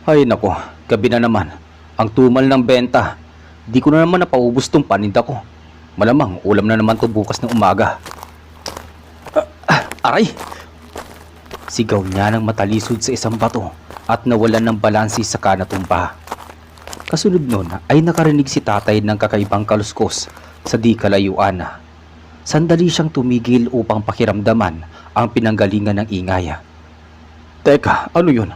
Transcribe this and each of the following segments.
Ay nako, gabi na naman. Ang tumal ng benta. Di ko na naman napaubos tong paninda ko. Malamang ulam na naman to bukas ng umaga. Aray! Sigaw niya ng matalisod sa isang bato at nawalan ng balansi sa kanatumba. Kasunod nun ay nakarinig si tatay ng kakaibang kaluskos sa di kalayuan. Sandali siyang tumigil upang pakiramdaman ang pinanggalingan ng ingay. Teka, ano yun?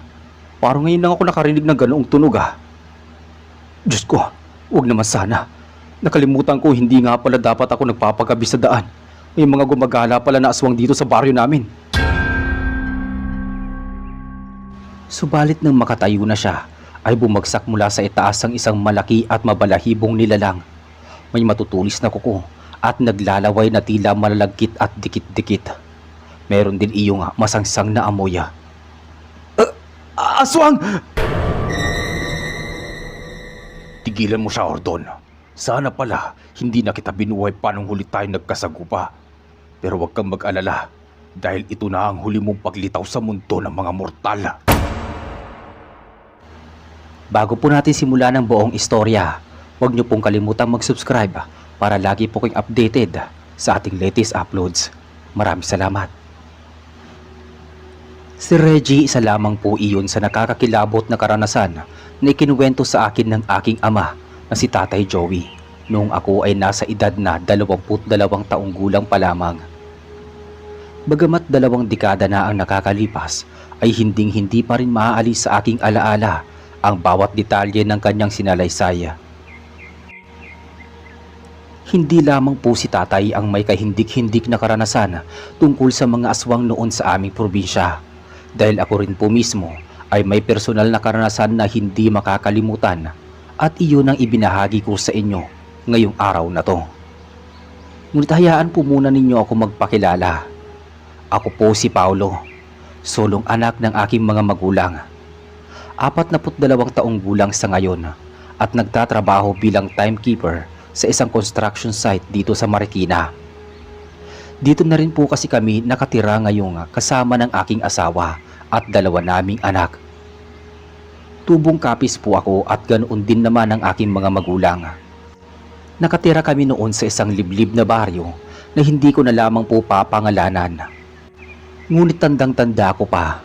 Parang ngayon lang ako nakarinig ng ganoong tunog ah. Diyos ko, huwag naman sana. Nakalimutan ko hindi nga pala dapat ako nagpapagabi sa daan. May mga gumagala pala na aswang dito sa baryo namin. Subalit nang makatayo na siya, ay bumagsak mula sa itaas ang isang malaki at mabalahibong nilalang. May matutulis na kuko at naglalaway na tila malalagkit at dikit-dikit. Meron din iyong masangsang na amoy. Aswang! Tigilan mo siya, Ordon. Sana pala hindi na kita binuhay pa nung huli tayo nagkasagupa. Pero huwag kang mag-alala dahil ito na ang huli mong paglitaw sa mundo ng mga mortal. Bago po natin simulan ang buong istorya, huwag niyo pong kalimutang mag-subscribe para lagi po kayong updated sa ating latest uploads. Maraming salamat. Si Reggie, isa lamang po iyon sa nakakakilabot na karanasan na ikinuwento sa akin ng aking ama na si Tatay Joey noong ako ay nasa edad na 22 taong gulang pa lamang. Bagamat 2 dekada na ang nakakalipas, ay hinding-hindi pa rin maaalis sa aking alaala ang bawat detalye ng kanyang sinalaysay. Hindi lamang po si tatay ang may kahindik-hindik na karanasan tungkol sa mga aswang noon sa aming probinsya, dahil ako rin po mismo ay may personal na karanasan na hindi makakalimutan at iyon ang ibinahagi ko sa inyo ngayong araw na to. Ngunit hayaan po muna ninyo ako magpakilala. Ako po si Paulo, solong anak ng aking mga magulang. 42 taong gulang sa ngayon at nagtatrabaho bilang timekeeper sa isang construction site dito sa Marikina. Dito na rin po kasi kami nakatira ngayong kasama ng aking asawa at 2 naming anak. Tubong kapis po ako at ganoon din naman ang aking mga magulang. Nakatira kami noon sa isang liblib na baryo na hindi ko na lamang po papangalanan. Ngunit tandang-tanda ko pa,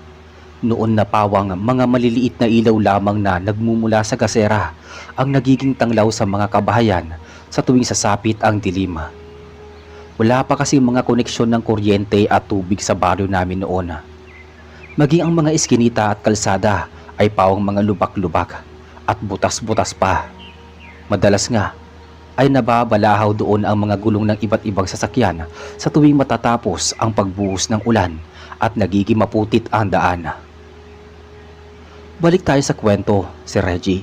noon na pawang mga maliliit na ilaw lamang na nagmumula sa gasera ang nagiging tanglaw sa mga kabahayan sa tuwing sasapit ang dilim. Wala pa kasi mga koneksyon ng kuryente at tubig sa baryo namin noon. Maging ang mga iskinita at kalsada ay pawang mga lubak-lubak at butas-butas pa. Madalas nga ay nababalahaw doon ang mga gulong ng iba't ibang sasakyan sa tuwing matatapos ang pagbuhos ng ulan at nagiging maputit ang daan. Balik tayo sa kwento, si Reggie.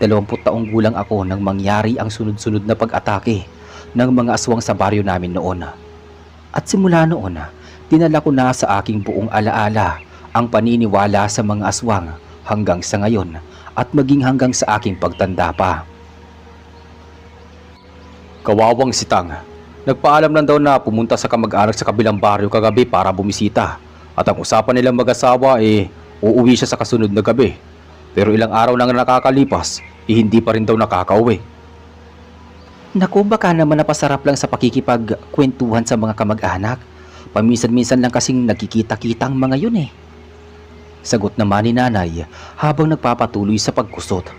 20 taong gulang ako nang mangyari ang sunod-sunod na pag-atake ng mga aswang sa baryo namin noon. At simula noon, dinala ko na sa aking buong alaala ang paniniwala sa mga aswang hanggang sa ngayon at maging hanggang sa aking pagtanda pa. Kawawang si Tang. Nagpaalam lang daw na pumunta sa kamag-anak sa kabilang baryo kagabi para bumisita. At ang usapan nilang mag-asawa uuwi siya sa kasunod na gabi. Pero ilang araw nang nakakalipas, hindi pa rin daw nakakauwi. Naku, baka naman napasarap lang sa pakikipagkwentuhan sa mga kamag-anak. Paminsan-minsan lang kasing nagkikita-kita ang mga yun eh. Sagot naman ni nanay habang nagpapatuloy sa pagkusot.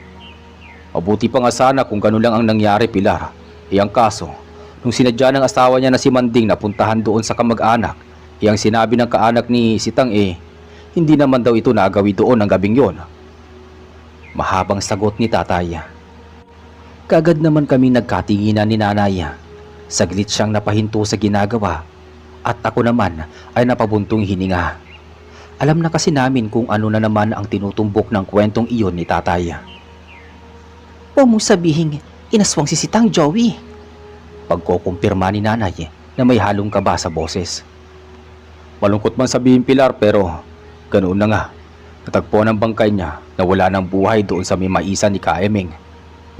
Mabuti pa nga sana kung gano'n lang ang nangyari, Pilar. Ang kaso, nung sinadya ng asawa niya na si Manding na puntahan doon sa kamag-anak, ang sinabi ng kaanak ni Sitang hindi naman daw ito nagawi doon ang gabing yon. Mahabang sagot ni tatay. Kaagad naman kami nagkatinginan ni nanay. Saglit siyang napahinto sa ginagawa at ako naman ay napabuntong hininga. Alam na kasi namin kung ano na naman ang tinutumbok ng kwentong iyon ni tatay. Huwag mong sabihin inaswang si Sitang, Joey. Pagkukumpirma ni nanay na may halong kaba sa boses. Malungkot man sabihin, Pilar, pero ganoon na nga. Natagpuan ang bangkay niya na wala ng buhay doon sa may maisan ni Kaemeng.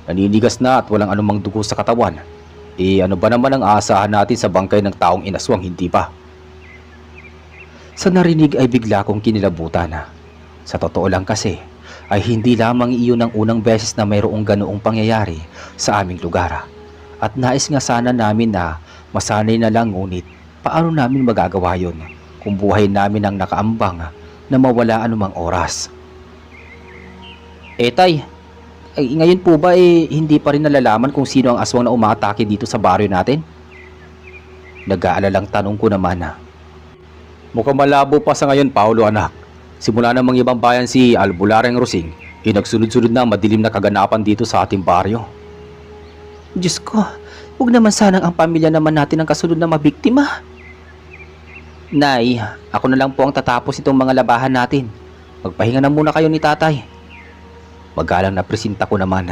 Naninigas na at walang anumang dugo sa katawan. Ano ba naman ang aasahan natin sa bangkay ng taong inaswang, hindi ba? Sa narinig ay bigla kong kinilabutan. Sa totoo lang kasi, ay hindi lamang iyon ang unang beses na mayroong ganoong pangyayari sa aming lugar. At nais nga sana namin na masanay na lang, ngunit paano namin magagawa yon kung buhay namin ang nakaambang na mawala anumang oras? Tay, ngayon po ba hindi pa rin nalalaman kung sino ang aswang na umaatake dito sa baryo natin? Nag-aalalang tanong ko naman. Mukhang malabo pa sa ngayon, Paolo anak. Simula namang ibang bayan si Albulareng Rosing, nagsunod-sunod na madilim na kaganapan dito sa ating baryo. Diyos ko, huwag naman sanang ang pamilya naman natin ang kasunod na mabiktima. Nay, ako na lang po ang tatapos itong mga labahan natin. Magpahinga na muna kayo ni tatay. Magalang na presenta ko naman.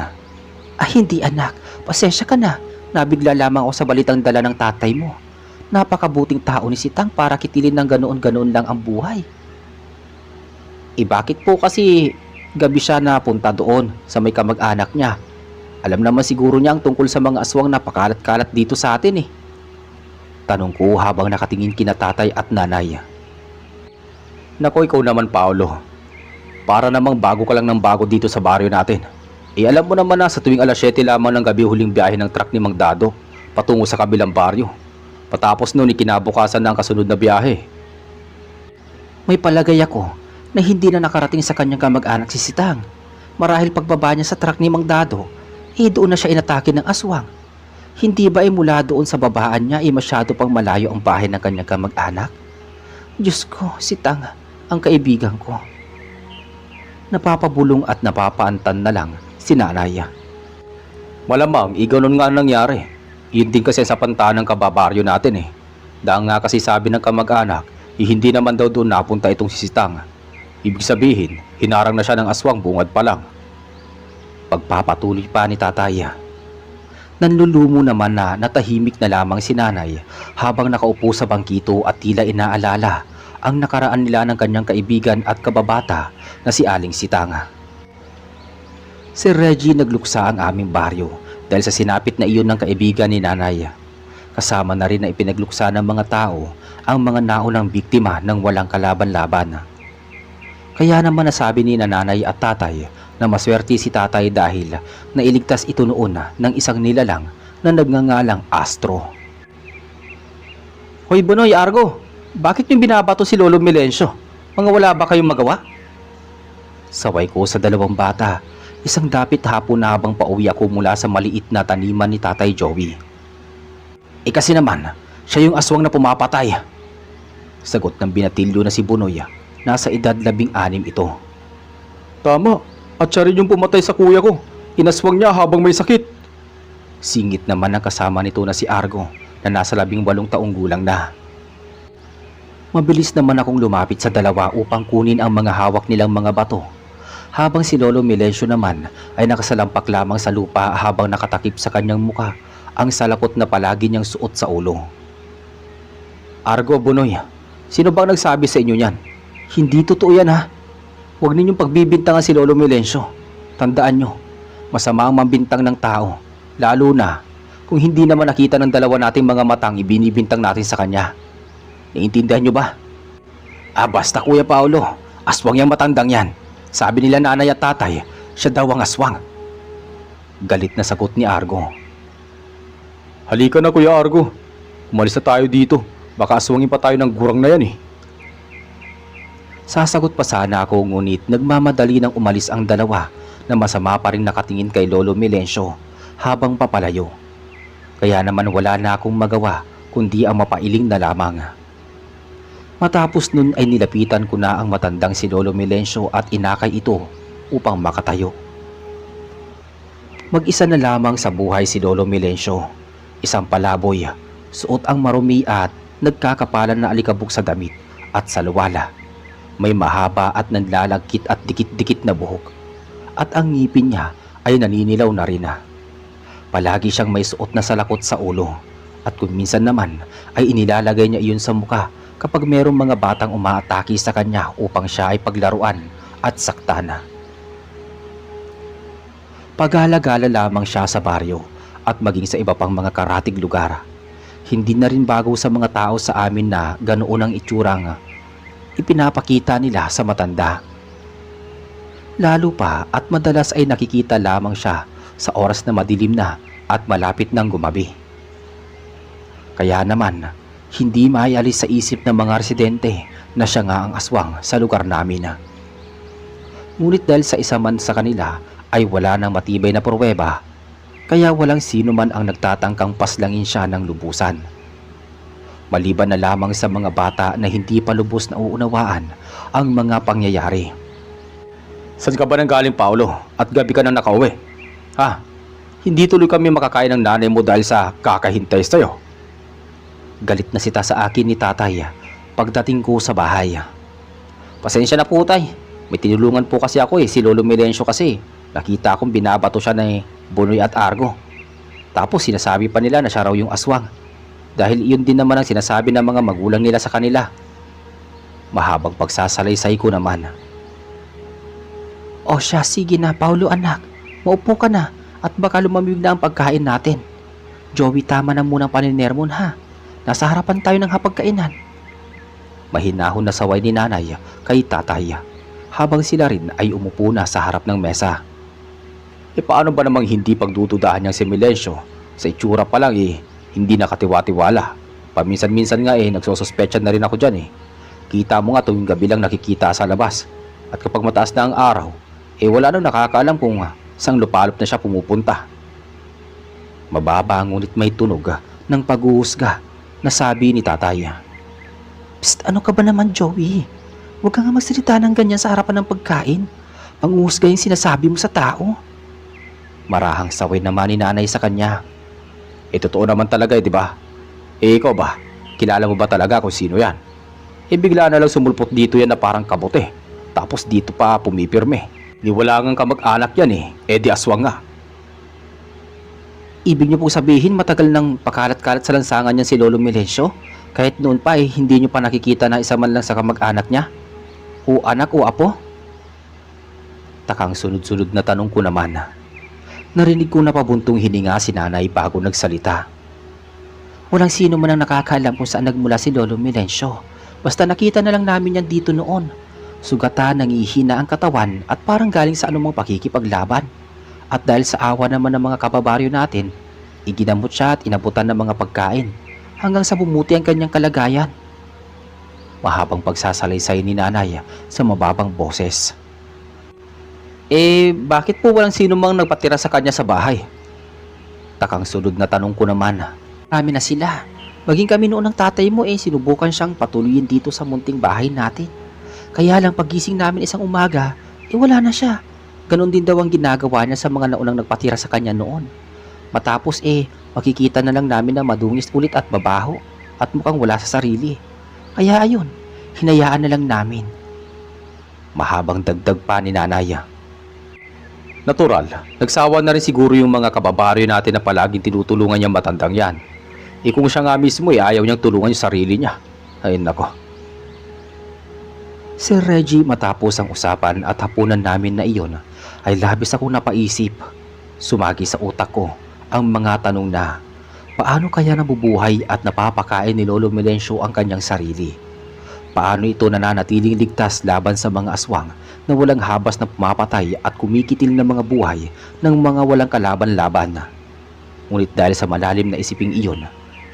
Hindi anak, pasensya ka na. Nabigla lamang ako sa balitang dala ng tatay mo. Napakabuting tao ni Sitang para kitilin ng ganoon-ganoon lang ang buhay. Bakit po kasi gabi siya napunta doon sa may kamag-anak niya? Alam naman siguro niya ang tungkol sa mga aswang na pakalat-kalat dito sa atin Tanong ko habang nakatingin kina tatay at nanay. Nako, ikaw naman Paolo. Para namang bago ka lang ng bago dito sa baryo natin. Alam mo naman na sa tuwing alas 7 lamang ng gabi huling biyahe ng truck ni Mang Dado patungo sa kabilang baryo. Patapos noon kinabukasan na ang kasunod na biyahe. May palagay ako na hindi na nakarating sa kanyang kamag-anak si Sitang. Marahil pagbaba niya sa truck ni Mang Dado, doon na siya inatake ng aswang. Hindi ba mula doon sa babaan niya masyado pang malayo ang bahay ng kanyang kamag-anak? Diyos ko, Sitang, ang kaibigan ko. Napapabulong at napapaantan na lang si nanay. Malamang, ganoon nga nangyari. Yun din kasi sa pantanang kababaryo natin Dahil nga kasi sabi ng kamag-anak, hindi naman daw doon napunta itong si Sitang. Ibig sabihin, hinarang na siya ng aswang bungad pa lang. Pagpapatuloy pa ni tatay. Nanlulumo naman na natahimik na lamang si nanay habang nakaupo sa bangkito at tila inaalala ang nakaraan nila ng kanyang kaibigan at kababata na si Aling Sitang. Si Reggie nagluksa ang aming baryo dahil sa sinapit na iyon ng kaibigan ni nanay. Kasama na rin na ipinagluksa ng mga tao ang mga naunang biktima ng walang kalaban-laban. Kaya naman nasabi ni nanay at tatay na maswerte si tatay dahil nailigtas ito noon ng isang nilalang na nagngangalang Astro. Hoy Bonoy, Argo, bakit yung binabato si Lolo Melencio? Mga wala ba kayong magawa? Saway ko sa dalawang bata, isang dapit hapon na habang pauwi ako mula sa maliit na taniman ni Tatay Joey. Kasi naman, siya yung aswang na pumapatay. Sagot ng binatilyo na si Bonoy. Nasa edad 16 ito. Tama, at siya rin yung pumatay sa kuya ko. Inaswang niya habang may sakit. Singit naman ang kasama nito na si Argo na nasa 18 taong gulang na. Mabilis naman akong lumapit sa dalawa upang kunin ang mga hawak nilang mga bato. Habang si Lolo Melencio naman ay nakasalampak lamang sa lupa habang nakatakip sa kanyang muka ang salakot na palagi niyang suot sa ulo. Argo, Bonoy, sino bang nagsabi sa inyo yan? Hindi totoo yan Huwag ninyong pagbibintangan si Lolo Melencio. Tandaan nyo, masama ang mambintang ng tao, lalo na kung hindi naman nakita ng dalawa nating mga matang ibinibintang natin sa kanya. Naiintindihan nyo ba? Basta Kuya Paolo, aswang yung matandang yan. Sabi nila nanay at tatay, siya daw ang aswang. Galit na sagot ni Argo. Halika na Kuya Argo, umalis na tayo dito. Baka aswangin pa tayo ng gurang na yan Sasagot pa sana ako, ngunit nagmamadali nang umalis ang dalawa na masama pa rin nakatingin kay Lolo Melencio habang papalayo. Kaya naman wala na akong magawa kundi ang mapailing na lamang. Matapos nun ay nilapitan ko na ang matandang si Lolo Melencio at inakay ito upang makatayo. Mag-isa na lamang sa buhay si Lolo Melencio. Isang palaboy, suot ang marumi at nagkakapalan na alikabok sa damit at sa luwala. May mahaba at nanlalagkit at dikit-dikit na buhok. At ang ngipin niya ay naninilaw na rin Palagi siyang may suot na salakot sa ulo. At kung minsan naman ay inilalagay niya iyon sa muka kapag merong mga batang umaatake sa kanya upang siya ay paglaruan at saktan. Pagala-gala lamang siya sa baryo at maging sa iba pang mga karatig lugar. Hindi na rin bago sa mga tao sa amin na ganoon ang itsurang ipinapakita nila sa matanda. Lalo pa at madalas ay nakikita lamang siya sa oras na madilim na at malapit nang gumabi. Kaya naman, hindi maialis sa isip ng mga residente na siya nga ang aswang sa lugar namin. Ngunit dahil sa isa man sa kanila ay wala nang matibay na pruweba, kaya walang sino man ang nagtatangkang paslangin siya ng lubusan. Maliban na lamang sa mga bata na hindi pa lubos na uunawaan ang mga pangyayari. Saan ka ba nang galing, Paolo? At gabi ka nang nakauwi? Ha? Hindi tuloy kami makakain ng nanay mo dahil sa kakahintay sa'yo. Galit na sita sa akin ni tatay pagdating ko sa bahay. Pasensya na po, tay. May tinulungan po kasi ako si Lolo Melencio kasi. Nakita akong binabato siya ng Bunoy at Argo. Tapos sinasabi pa nila na siya raw yung aswang. Dahil iyon din naman ang sinasabi ng mga magulang nila sa kanila. Mahabang pagsasalaysay ko naman. O siya, sige na Paulo anak. Maupo ka na at baka lumamig na ang pagkain natin. Joey, tama na munang paninermon ha. Nasa harapan tayo ng hapagkainan. Mahinahon na saway ni nanay kay tatay habang sila rin ay umupo na sa harap ng mesa. Paano ba namang hindi pagdududahan niyang si Melencio? Sa itsura pa lang hindi nakatiwa-tiwala. Paminsan-minsan nga nagsosuspetsa na rin ako dyan Kita mo nga tuwing gabi lang nakikita sa labas. At kapag mataas na ang araw, wala nang nakakaalam kung saan lupalop na siya pumupunta. Mababa ngunit may tunog ng paghuhusga na sabi ni tatay. Psst, ano ka ba naman, Joey? Huwag ka nga magsalita ng ganyan sa harapan ng pagkain. Panghuhusga yung sinasabi mo sa tao. Marahang saway naman ni nanay sa kanya. Totoo naman talaga di ba? Ikaw ba? Kilala mo ba talaga kung sino yan? Bigla na lang sumulpot dito yan na parang kabote. Tapos dito pa pumipirme. Niwala ngang kamag-anak yan di aswang nga. Ibig niyo po sabihin matagal nang pakalat-kalat sa lansangan niyan si Lolo Melencio? Kahit noon pa hindi niyo pa nakikita na isa man lang sa kamag-anak niya? O anak o apo? Takang sunod-sunod na tanong ko naman. Narinig ko na pabuntong hininga si nanay bago nagsalita. Walang sino man ang nakakaalam kung saan nagmula si Lolo Melencio. Basta nakita na lang namin yan dito noon. Sugatan, nangihina ang katawan at parang galing sa anumang pakikipaglaban. At dahil sa awa naman ng mga kababaryo natin, iginamot siya at inabutan ng mga pagkain hanggang sa bumuti ang kanyang kalagayan. Mahabang pagsasalaysay ni nanay sa mababang boses. Bakit po walang sino mang nagpatira sa kanya sa bahay? Takang sunod na tanong ko naman. Kami na sila. Maging kami noon ng tatay mo sinubukan siyang patuloyin dito sa munting bahay natin. Kaya lang pagising namin isang umaga, wala na siya. Ganon din daw ang ginagawa niya sa mga naunang nagpatira sa kanya noon. Matapos makikita na lang namin na madungis ulit at babaho at mukhang wala sa sarili. Kaya ayun, hinayaan na lang namin. Mahabang dagdag pa ni nanay. Natural, nagsawa na rin siguro yung mga kababaryo natin na palaging tinutulungan niyang matandang yan. Kung siya nga mismo ayaw niyang tulungan yung sarili niya. Ay nako. Sir Reggie, matapos ang usapan at hapunan namin na iyon, ay labis akong napaisip. Sumagi sa utak ko ang mga tanong na, paano kaya nabubuhay at napapakain ni Lolo Melencio ang kanyang sarili? Paano ito nananatiling ligtas laban sa mga aswang na walang habas na pumapatay at kumikitil ng mga buhay ng mga walang kalaban-laban? Ngunit dahil sa malalim na isiping iyon,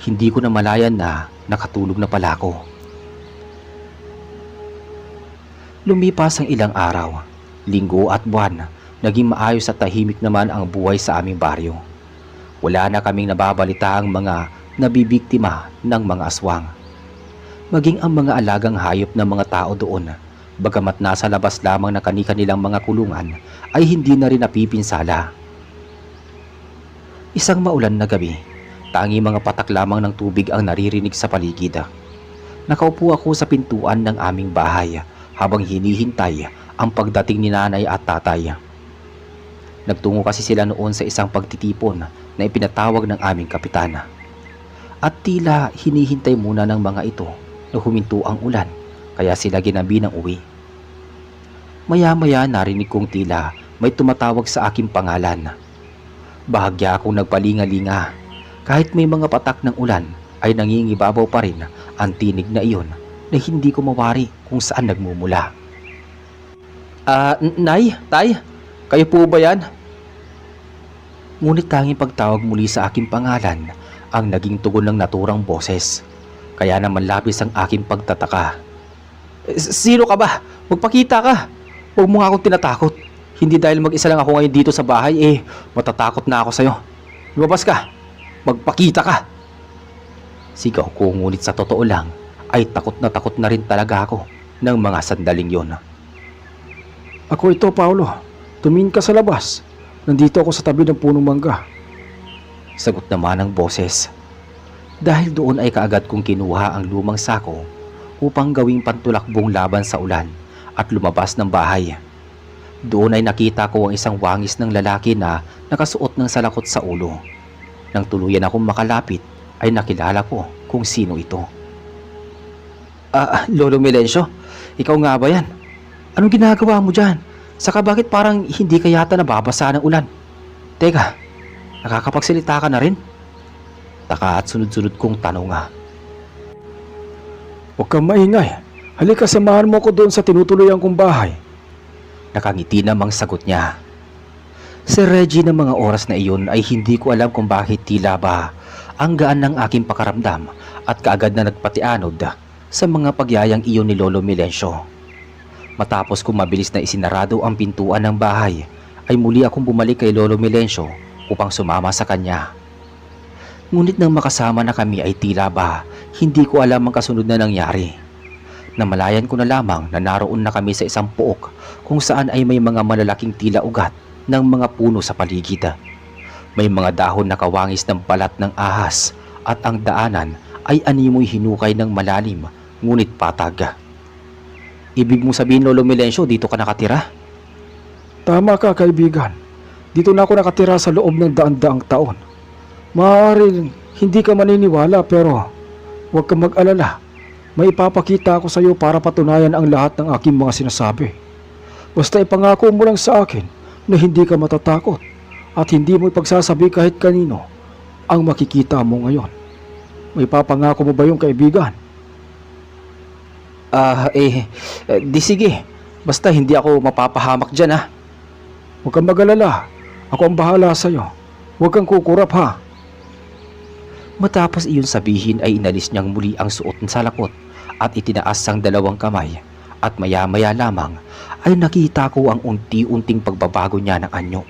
hindi ko na malayan na nakatulog na pala ako. Lumipas ang ilang araw, linggo at buwan, naging maayos at tahimik naman ang buhay sa aming baryo. Wala na kaming nababalita ang mga nabibiktima ng mga aswang. Maging ang mga alagang hayop ng mga tao doon, bagamat nasa labas lamang na kani-kanilang mga kulungan, ay hindi na rin napipinsala. Isang maulan na gabi, tangi mga patak lamang ng tubig ang naririnig sa paligid. Nakaupo ako sa pintuan ng aming bahay habang hinihintay ang pagdating ni nanay at tatay. Nagtungo kasi sila noon sa isang pagtitipon na ipinatawag ng aming kapitana. At tila hinihintay muna ng mga ito na huminto ang ulan, kaya sila ginabi ng uwi. Maya-maya narinig kong tila may tumatawag sa aking pangalan. Bahagya akong nagpalinga-linga. Kahit may mga patak ng ulan ay nangingibabaw pa rin ang tinig na iyon na hindi ko mawari kung saan nagmumula. Nay, Tay, kayo po ba yan? Ngunit tanging pagtawag muli sa aking pangalan ang naging tugon ng naturang boses. Kaya naman labis ang aking pagtataka. Sino ka ba? Magpakita ka. Huwag mo nga akong tinatakot. Hindi dahil mag-isa lang ako ngayon dito sa bahay, matatakot na ako sa'yo. Lumabas ka. Magpakita ka. Sigaw ko, ngunit sa totoo lang ay takot na rin talaga ako ng mga sandaling yon. Ako ito, Paolo. Tumingin ka sa labas. Nandito ako sa tabi ng punong mangga. Sagot naman ng boses. Dahil doon ay kaagad kong kinuha ang lumang sako upang gawing pantulakbong laban sa ulan at lumabas ng bahay. Doon ay nakita ko ang isang wangis ng lalaki na nakasuot ng salakot sa ulo. Nang tuluyan akong makalapit ay nakilala ko kung sino ito. Lolo Melencio, ikaw nga ba yan? Anong ginagawa mo dyan? Saka bakit parang hindi ka yata nababasa ng ulan? Teka, nakakapagsalita ka na rin? Taka at sunod-sunod kong tanong nga. Huwag kang maingay. Halika, samahan mo ko doon sa tinutuluyan kong bahay. Nakangiti namang sagot niya. Si Reggie ng mga oras na iyon ay hindi ko alam kung bakit tila ba ang gaan ng aking pakaramdam at kaagad na nagpatianod sa mga pagyayang iyon ni Lolo Melencio. Matapos kong mabilis na isinarado ang pintuan ng bahay, ay muli akong bumalik kay Lolo Melencio upang sumama sa kanya. Ngunit nang makasama na kami ay tila ba hindi ko alam ang kasunod na nangyari. Namalayan ko na lamang na naroon na kami sa isang puok kung saan ay may mga malalaking tila ugat ng mga puno sa paligid. May mga dahon na kawangis ng balat ng ahas at ang daanan ay animoy hinukay ng malalim ngunit patag. Ibig mong sabihin, Lolo Melencio, dito ka nakatira? Tama ka, kaibigan. Dito na ako nakatira sa loob ng daan-daang taon. Maaaring hindi ka maniniwala pero huwag kang mag-alala. May ipapakita ako sa iyo para patunayan ang lahat ng aking mga sinasabi. Basta ipangako mo lang sa akin na hindi ka matatakot at hindi mo ipagsasabi kahit kanino ang makikita mo ngayon. May papangako mo ba yung kaibigan? Di sige. Basta hindi ako mapapahamak dyan, ha? Huwag kang mag-alala. Ako ang bahala sa iyo. Huwag kang kukurap, ha? Matapos iyon sabihin ay inalis niyang muli ang suot ng salakot at itinaas ang dalawang kamay at maya-maya lamang ay nakita ko ang unti-unting pagbabago niya ng anyo.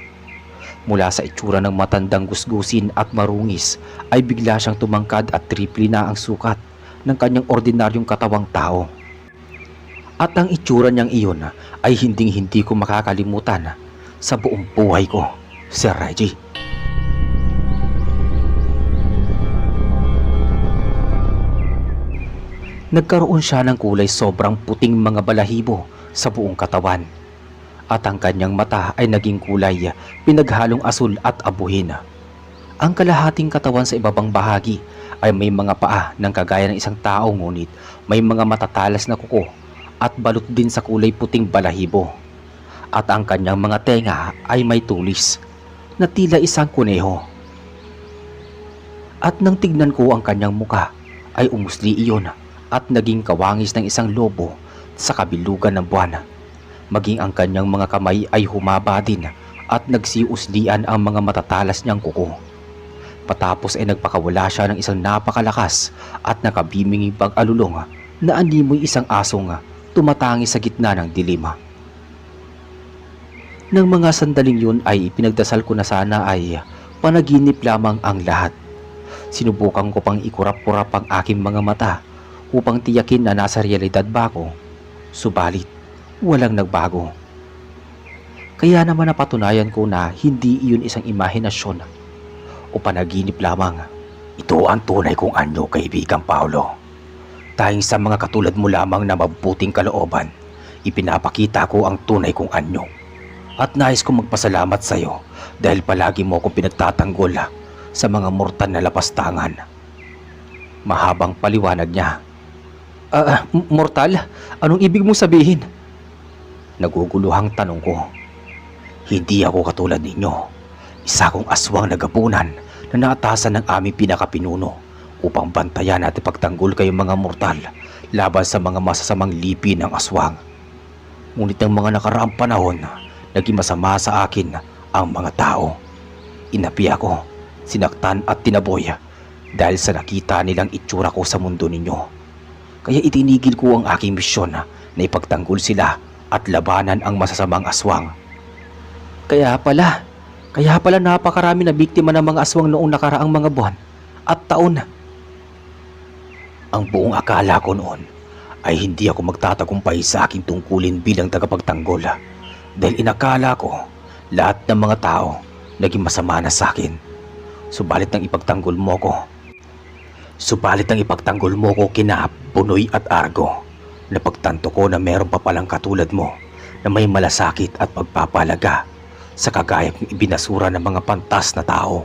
Mula sa itsura ng matandang gusgusin at marungis ay bigla siyang tumangkad at triple na ang sukat ng kanyang ordinaryong katawang tao. At ang itsura niyang iyon ay hinding-hindi ko makakalimutan sa buong buhay ko, Sir Reggie. Nagkaroon siya ng kulay sobrang puting mga balahibo sa buong katawan. At ang kanyang mata ay naging kulay pinaghalong asul at abuhin. Ang kalahating katawan sa ibabang bahagi ay may mga paa ng kagaya ng isang tao, ngunit may mga matatalas na kuko at balot din sa kulay puting balahibo. At ang kanyang mga tenga ay may tulis na tila isang kuneho. At nang tignan ko ang kanyang muka ay umusli iyon at naging kawangis ng isang lobo sa kabilugan ng buwan. Maging ang kanyang mga kamay ay humaba din at nagsiuslian ang mga matatalas niyang kuko. Patapos ay nagpakawala siya ng isang napakalakas at nakabiminging pag-alulong na animoy isang asong tumatangi sa gitna ng dilim. Nang mga sandaling yun ay pinagdasal ko na sana ay panaginip lamang ang lahat. Sinubukan ko pang ikurap-kurap ang aking mga mata upang tiyakin na nasa realidad ba ako. Subalit, walang nagbago. Kaya naman napatunayan ko na hindi iyon isang imahinasyon o panaginip lamang. Ito ang tunay kong anyo, kaibigang Paolo. Dahil sa mga katulad mo lamang na mabuting kalooban, ipinapakita ko ang tunay kong anyo. At nais kong magpasalamat sa iyo dahil palagi mo akong pinagtatanggol sa mga mortal na lapastangan. Mahabang paliwanag niya. Mortal? Anong ibig mong sabihin? Naguguluhang tanong ko. Hindi ako katulad ninyo. Isa kong aswang nagapunan na naatasan ng aming pinakapinuno upang bantayan at ipagtanggol kayong mga mortal laban sa mga masasamang lipi ng aswang. Ngunit ng mga nakaraang panahon, naging masama sa akin ang mga tao. Inapi ako, sinaktan at tinaboy dahil sa nakita nilang itsura ko sa mundo ninyo. Kaya itinigil ko ang aking misyon na ipagtanggol sila at labanan ang masasamang aswang. Kaya pala napakarami na biktima ng mga aswang noong nakaraang mga buwan at taon. Ang buong akala ko noon ay hindi ako magtatagumpay sa aking tungkulin bilang tagapagtanggol dahil inakala ko lahat ng mga tao naging masama na sa akin. Subalit nang ipagtanggol mo ko kina Punoy at Argo, napagtanto ko na meron pa palang katulad mo na may malasakit at pagpapalaga sa kagaya kong ibinasura ng mga pantas na tao.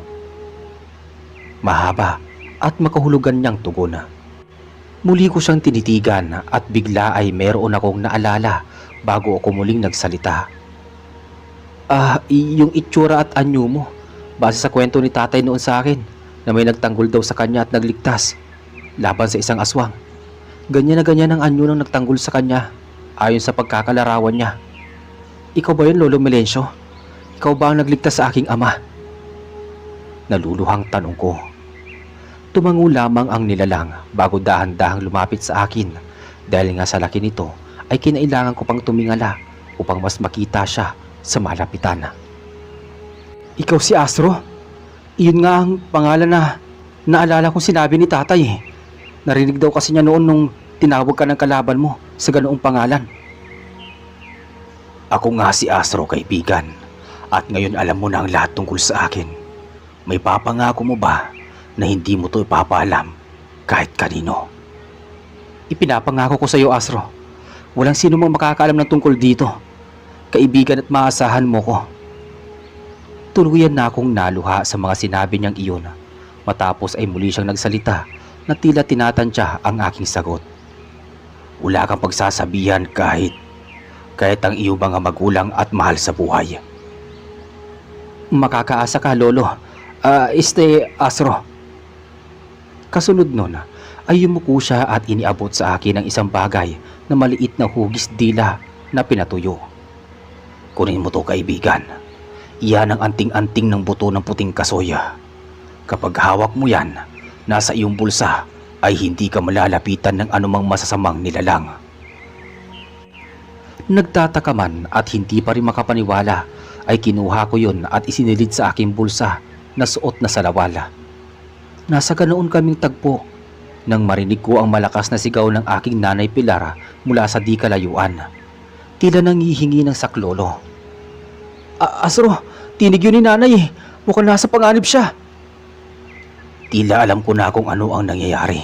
Mahaba at makahulugan niyang tugon. Muli ko siyang tinitigan at bigla ay meron akong naalala bago ako muling nagsalita. Yung itsura at anyo mo, base sa kwento ni tatay noon sa akin na may nagtanggol daw sa kanya at nagligtas laban sa isang aswang. Ganyan na ganyan ang anyo ng nagtanggol sa kanya ayon sa pagkakalarawan niya. Ikaw ba yun, Lolo Melencio? Ikaw ba ang nagligtas sa aking ama? Naluluhang tanong ko. Tumango lamang ang nilalang bago dahan-dahang lumapit sa akin dahil nga sa laki nito ay kinailangan ko pang tumingala upang mas makita siya sa malapitan. Ikaw si Astro? Iyon nga ang pangalan na naalala kong sinabi ni tatay eh. Narinig daw kasi niya noon nung tinawag ka ng kalaban mo sa ganoong pangalan. Ako nga si Astro, kaibigan. At ngayon alam mo na ang lahat tungkol sa akin. May papangako mo ba na hindi mo to ipapaalam kahit kanino? Ipinapangako ko sa iyo, Astro. Walang sino mang makakaalam ng tungkol dito. Kaibigan at maasahan mo ko. Tuluyan na akong naluha sa mga sinabi niyang iyon. Matapos ay muli siyang nagsalita na tila tinatantya ang aking sagot. Wala kang pagsasabihan kahit ang iyong mga magulang at mahal sa buhay. Makakaasa ka, Lolo. Astro. Kasunod nun ay yumuko siya at iniabot sa akin ang isang bagay na maliit na hugis dila na pinatuyo. Kunin mo to, kaibigan. Iyan ang anting-anting ng buto ng puting kasoya. Kapag hawak mo yan, nasa iyong bulsa ay hindi ka malalapitan ng anumang masasamang nilalang. Nagtataka man at hindi pa rin makapaniwala ay kinuha ko yun at isinilid sa aking bulsa na suot na salawala. Nasa ganoon kaming tagpo nang marinig ko ang malakas na sigaw ng aking nanay Pilar mula sa di kalayuan. Tila nangihingi ng saklolo. Astro, tinig yun ni nanay eh. Mukhang nasa panganib siya. Tila alam ko na kung ano ang nangyayari.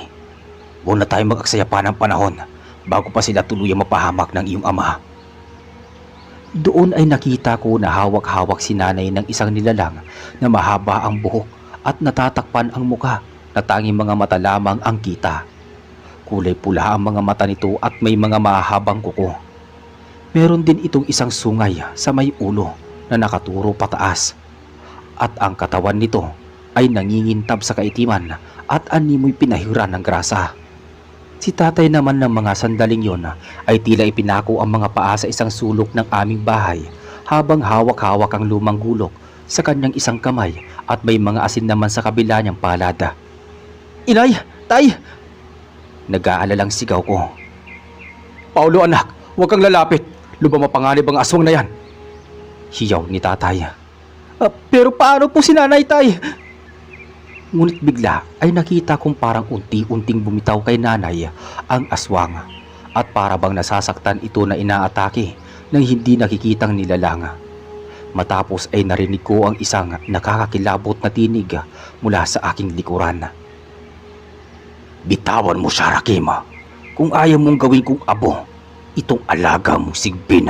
Huwag na tayo mag-aksaya pa ng panahon bago pa sila tuluyang mapahamak ng iyong ama. Doon ay nakita ko na hawak-hawak si nanay ng isang nilalang na mahaba ang buhok at natatakpan ang muka na tanging mga mata lamang ang kita. Kulay pula ang mga mata nito at may mga mahabang kuko. Meron din itong isang sungay sa may ulo na nakaturo pataas. At ang katawan nito ay nangingintab sa kaitiman at animoy pinahiran ng grasa. Si tatay naman ng mga sandaling yon ay tila ipinako ang mga paa sa isang sulok ng aming bahay habang hawak-hawak ang lumang gulok sa kanyang isang kamay at may mga asin naman sa kabila niyang palada. Inay! Tay! Nag-aalalang sigaw ko. Paulo anak, huwag kang lalapit. Lubang mapanganib ang aswang na yan. Hiyaw ni tatay. Pero paano po si nanay, tay? Ngunit bigla ay nakita kong parang unti-unting bumitaw kay nanay ang aswang at para bang nasasaktan ito na inaatake ng hindi nakikitang nilalang. Matapos ay narinig ko ang isang nakakakilabot na tinig mula sa aking likuran. Bitawan mo siya, Rakim. Kung ayaw mong gawin kong abo, itong alaga mong sigbin.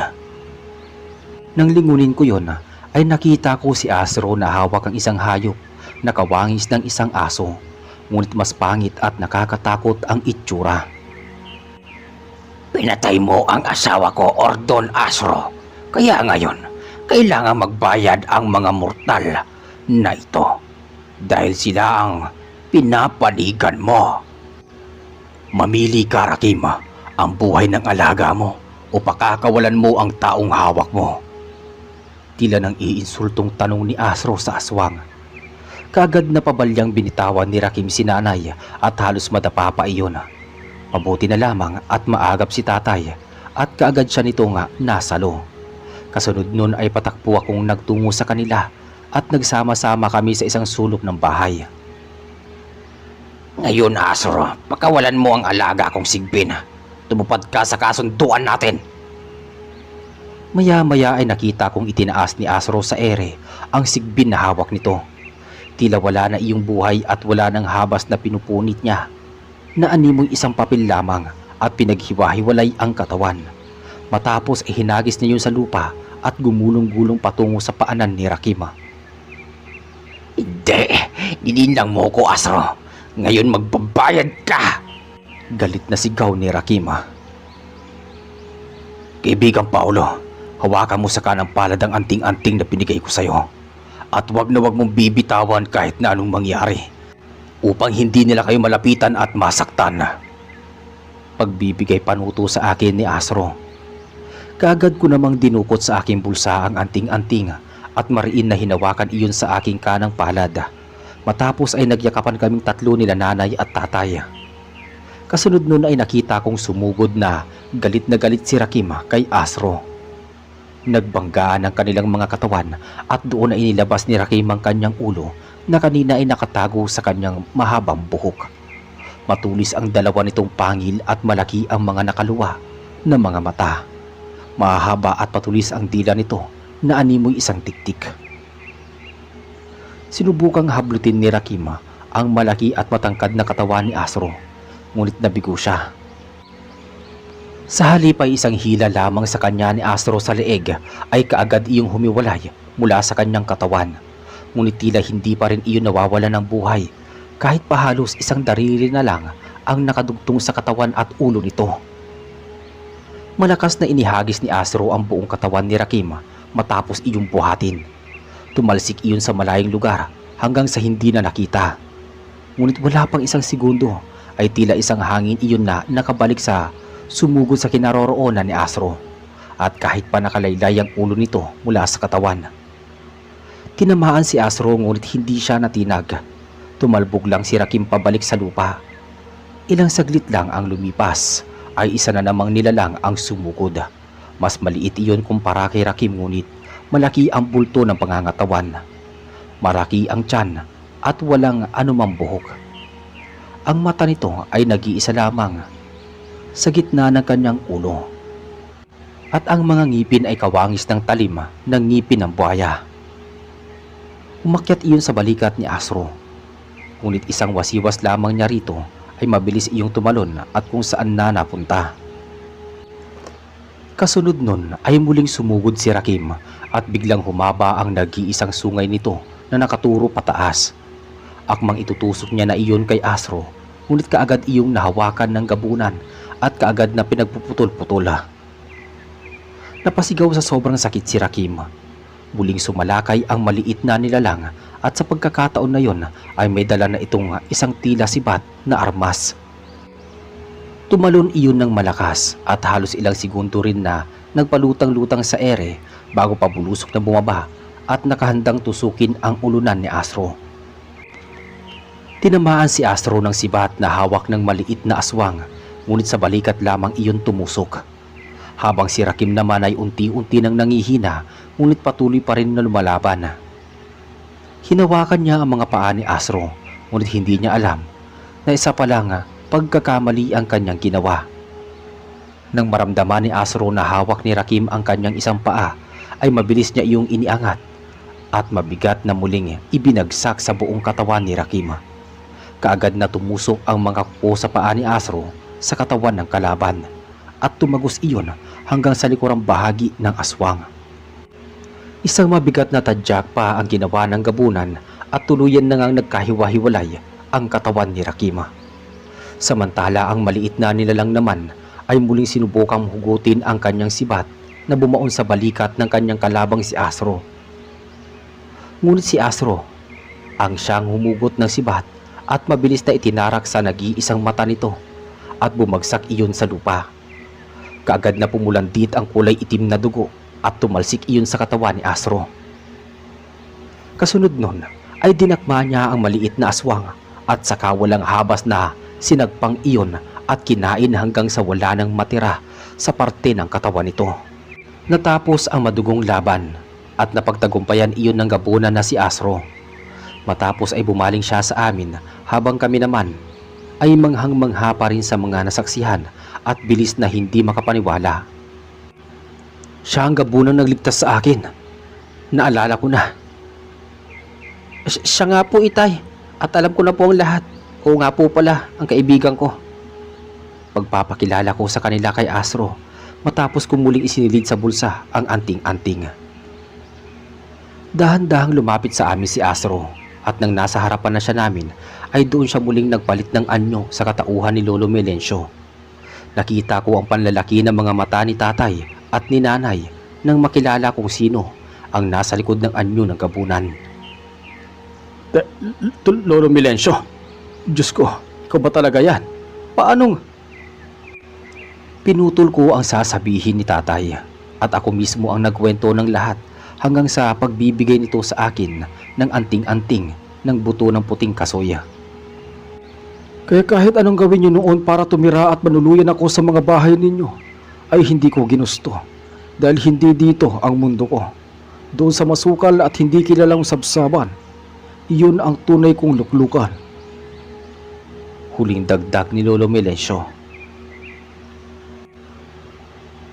Nang lingunin ko yon ay nakita ko si Astro na hawak ang isang hayop nakawangis ng isang aso, ngunit mas pangit at nakakatakot ang itsura. Pinatay mo ang asawa ko, Ordon Astro. Kaya ngayon, kailangan magbayad ang mga mortal na ito dahil sila ang pinapaligan mo. Mamili ka, Rakim, ang buhay ng alaga mo o pakakawalan mo ang taong hawak mo? Tila nang iinsultong tanong ni Asro sa aswang. Kaagad na pabalyang binitawan ni Rakim si nanay at halos madapa pa iyon. Mabuti na lamang at maagap si tatay at kaagad siya nito nga nasalo. Kasunod nun ay patakpo akong nagtungo sa kanila at nagsama-sama kami sa isang sulok ng bahay. Ngayon, Asro, pakawalan mo ang alaga kong sigbin. Tumupad ka sa kasunduan natin. Maya-maya ay nakita kong itinaas ni Asro sa ere ang sigbin na hawak nito. Tila wala na iyong buhay at wala nang habas na pinupunit niya. Naanimoy isang papel lamang at pinaghiwa-hiwalay ang katawan. Matapos ay hinagis niya yun sa lupa at gumulong-gulong patungo sa paanan ni Rakim. Hindi, nilinlang mo ko, Asro. Ngayon magbabayad ka! Galit na sigaw ni Rakim. Kaibigang Paulo, hawakan mo sa kanang palad ang anting-anting na binigay ko sa'yo. At wag na wag mong bibitawan kahit na anong mangyari, upang hindi nila kayo malapitan at masaktan. Pagbibigay panuto sa akin ni Asro. Kaagad ko namang dinukot sa aking bulsa ang anting-anting at mariin na hinawakan iyon sa aking kanang palad. Matapos ay nagyakapan kaming tatlo nila nanay at tatay. Kasunod nun ay nakita kong sumugod na galit si Rakim kay Asro. Nagbanggaan ang kanilang mga katawan at doon ay inilabas ni Rakim ang kanyang ulo na kanina ay nakatago sa kanyang mahabang buhok. Matulis ang dalawa nitong pangil at malaki ang mga nakaluwa na mga mata. Mahaba at patulis ang dila nito na animoy isang tiktik. Sinubukang hablutin ni Rakim ang malaki at matangkad na katawan ni Asro, ngunit nabigo siya. Sa halip ay isang hila lamang sa kanya ni Asro sa leeg ay kaagad iyong humiwalay mula sa kanyang katawan. Ngunit tila hindi pa rin iyon nawawala ng buhay kahit pa halos isang darili na lang ang nakadugtong sa katawan at ulo nito. Malakas na inihagis ni Asro ang buong katawan ni Rakim matapos iyong buhatin. Tumalsik iyon sa malayong lugar hanggang sa hindi na nakita. Ngunit wala pang isang segundo ay tila isang hangin iyon na nakabalik sa sumugod sa kinaroroonan ni Asro at kahit pa nakalaylay ang ulo nito mula sa katawan. Tinamaan si Asro ngunit hindi siya natinag. Tumalbog lang si Rakim pabalik sa lupa. Ilang saglit lang ang lumipas ay isa na namang nilalang ang sumugod. Mas maliit iyon kumpara kay Rakim ngunit malaki ang bulto ng pangangatawan. Maraki ang tiyan at walang anumang buhok. Ang mata nito ay nag-iisa lamang sa gitna ng kanyang ulo. At ang mga ngipin ay kawangis ng talim ng ngipin ng buhaya. Umakyat iyon sa balikat ni Asro. Ngunit isang wasiwas lamang niya rito ay mabilis iyong tumalon at kung saan na napunta. Kasunod nun ay muling sumugod si Rakim at biglang humaba ang nag-iisang sungay nito na nakaturo pataas. Akmang itutusok niya na iyon kay Asro, ngunit kaagad iyong nahawakan ng gabunan at kaagad na pinagpuputol-putol. Napasigaw sa sobrang sakit si Rakim. Muling sumalakay ang maliit na nilalang at sa pagkakataon na yon ay may dala na itong isang tila sibat na armas. Tumalon iyon ng malakas at halos ilang segundo rin na nagpalutang-lutang sa ere bago pabulusok na bumaba at nakahandang tusukin ang ulunan ni Asro. Tinamaan si Asro ng sibat na hawak ng maliit na aswang, ngunit sa balikat lamang iyon tumusok. Habang si Rakim naman ay unti-unti nang nangihina, ngunit patuloy pa rin na lumalaban. Hinawakan niya ang mga paa ni Asro, ngunit hindi niya alam na isa pa lang pagkakamali ang kanyang ginawa. Nang maramdaman ni Asro na hawak ni Rakim ang kanyang isang paa, ay mabilis niya iyong iniangat at mabigat na muling ibinagsak sa buong katawan ni Rakim. Kaagad na tumusok ang mga kuko sa paa ni Asro sa katawan ng kalaban at tumagos iyon hanggang sa likurang bahagi ng aswang. Isang mabigat na tadyak pa ang ginawa ng gabunan at tuluyan na ngang nagkahiwa-hiwalay ang katawan ni Rakim. Samantala ang maliit na nilalang naman ay muling sinubukang hugutin ang kanyang sibat na bumaon sa balikat ng kanyang kalabang si Asro. Ngunit si Asro ang siyang humugot ng sibat at mabilis na itinarak sa nag-iisang mata nito at bumagsak iyon sa lupa. Kaagad na pumulandit ang kulay itim na dugo at tumalsik iyon sa katawan ni Astro. Kasunod nun ay dinakma niya ang maliit na aswang at saka walang habas na sinagpang iyon at kinain hanggang sa wala nang matira sa parte ng katawan nito. Natapos ang madugong laban at napagtagumpayan iyon ng gabunan na si Astro. Matapos ay bumaling siya sa amin habang kami naman ay manghang-mangha pa rin sa mga nasaksihan at bilis na hindi makapaniwala. Siya ang gabunang nagligtas sa akin. Naalala ko na. Siya nga po, Itay, at alam ko na po ang lahat. Oo nga po pala, ang kaibigan ko. Pagpapakilala ko sa kanila kay Astro matapos ko muling isinilid sa bulsa ang anting-anting. Dahan-dahang lumapit sa amin si Astro at nang nasa harapan na siya namin ay doon siya muling nagpalit ng anyo sa katauhan ni Lolo Melencio. Nakita ko ang panlalaki ng mga mata ni tatay at ni nanay nang makilala kung sino ang nasa likod ng anyo ng gabunan. Lolo Melencio, Diyos ko, ikaw ba talaga yan? Paanong? Pinutol ko ang sasabihin ni tatay at ako mismo ang nagkwento ng lahat hanggang sa pagbibigay nito sa akin ng anting-anting ng buto ng puting kasoya. Kaya kahit anong gawin niyo noon para tumira at manuluyan ako sa mga bahay ninyo, ay hindi ko ginusto. Dahil hindi dito ang mundo ko. Doon sa masukal at hindi kilalang sabsaban, iyon ang tunay kong luklukan. Huling dagdag ni Lolo Melencio.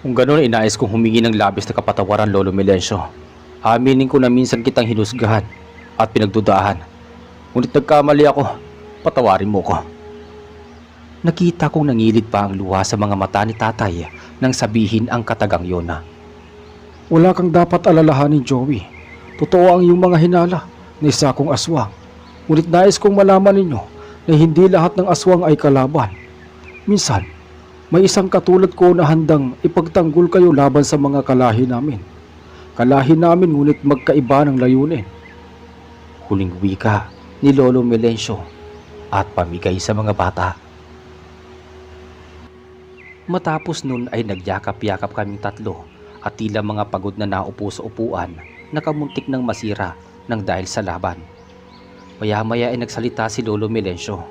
Kung gano'n, inais kong humingi ng labis na kapatawaran, Lolo Melencio. Aminin ko na minsan kitang hinusgahan at pinagdudahan. Ngunit nagkamali ako, patawarin mo ko. Nakita kong nangilid pa ang luha sa mga mata ni tatay nang sabihin ang katagang yon. Wala kang dapat alalahanin, Joey. Totoo ang iyong mga hinala na isa kong aswang. Ngunit nais kong malaman ninyo na hindi lahat ng aswang ay kalaban. Minsan, may isang katulad ko na handang ipagtanggol kayo laban sa mga kalahi namin. Kalahi namin ngunit magkaiba ng layunin. Huling wika ni Lolo Melencio at pamigay sa mga bata. Matapos nun ay nagyakap-yakap kaming tatlo at tila mga pagod na naupo sa upuan na kamuntik ng masira ng dahil sa laban. Maya-maya ay nagsalita si Lolo Melencio.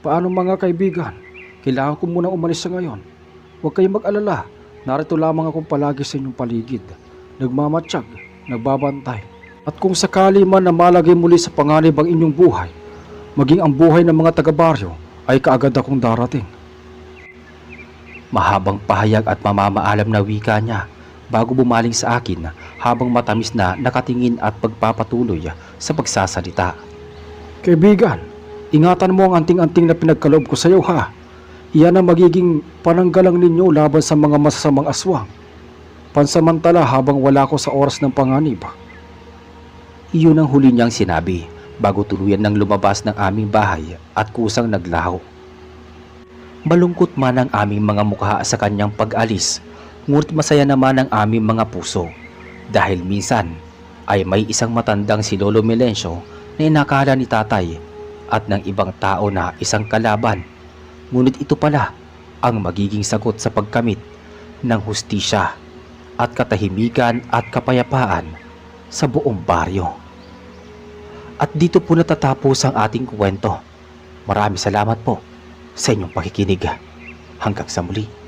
Paano mga kaibigan? Kailangan ko munang umalis sa ngayon. Huwag kayong mag-alala. Narito lamang akong palagi sa inyong paligid. Nagmamatsyag, nagbabantay. At kung sakali man na malagay muli sa panganib ang inyong buhay, maging ang buhay ng mga taga-baryo ay kaagad akong darating. Mahabang pahayag at mamamaalam na wika niya bago bumaling sa akin habang matamis na nakatingin at pagpapatuloy sa pagsasalita. Kaibigan, ingatan mo ang anting-anting na pinagkaloob ko sa iyo, ha? Iyan ang magiging pananggalang ninyo laban sa mga masasamang aswang. Pansamantala habang wala ko sa oras ng panganib. Iyon ang huli niyang sinabi bago tuluyan ng lumabas ng aming bahay at kusang naglaho. Malungkot man ang aming mga mukha sa kanyang pag-alis, ngunit masaya naman ang aming mga puso dahil minsan ay may isang matandang si Lolo Melencio na inakala ni tatay at ng ibang tao na isang kalaban. Ngunit ito pala ang magiging sagot sa pagkamit ng hustisya at katahimikan at kapayapaan sa buong baryo. At dito po natatapos ang ating kwento. Maraming salamat po sa inyong pakikinig. Hanggang sa muli.